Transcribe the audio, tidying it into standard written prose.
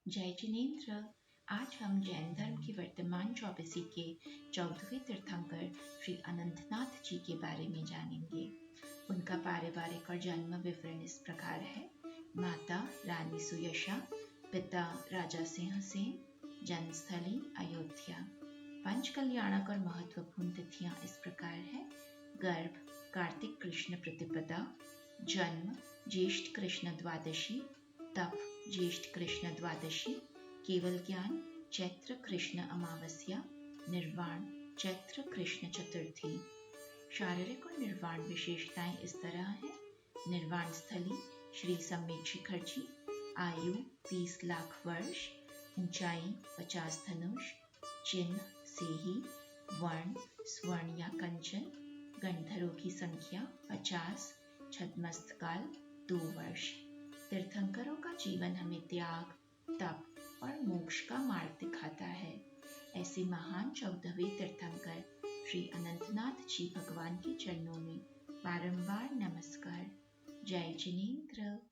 जय जिनेन्द्र। आज हम जैन धर्म की वर्तमान चौबीसी के 14वें तीर्थंकर श्री अनंतनाथ जी के बारे में जानेंगे। उनका पारिवारिक और जन्म विवरण इस प्रकार है। माता रानी सुयशा, पिता राजा सिंह सेन, जन्मस्थली अयोध्या। पंच कल्याणक और महत्वपूर्ण तिथियां इस प्रकार है। गर्भ कार्तिक कृष्ण प्रतिपदा, जन्म ज्येष्ठ कृष्ण द्वादशी, तप ज्येष्ठ कृष्ण द्वादशी, केवल ज्ञान चैत्र कृष्ण अमावस्या, निर्वाण चैत्र कृष्ण चतुर्थी। शारीरिक और निर्वाण विशेषताएं इस तरह है। निर्वाण स्थली श्री सम्यक शिखर जी, आयु 30 लाख वर्ष, ऊंचाई 50 धनुष, चिन्ह सेही, वर्ण स्वर्ण या कंचन, गंधरों की संख्या 50, छद्मस्त काल 2 वर्ष। तीर्थंकरों का जीवन हमें त्याग, तप और मोक्ष का मार्ग दिखाता है। ऐसे महान 14वें तीर्थंकर श्री अनंतनाथ जी भगवान के चरणों में बारंबार नमस्कार। जय जिनेन्द्र।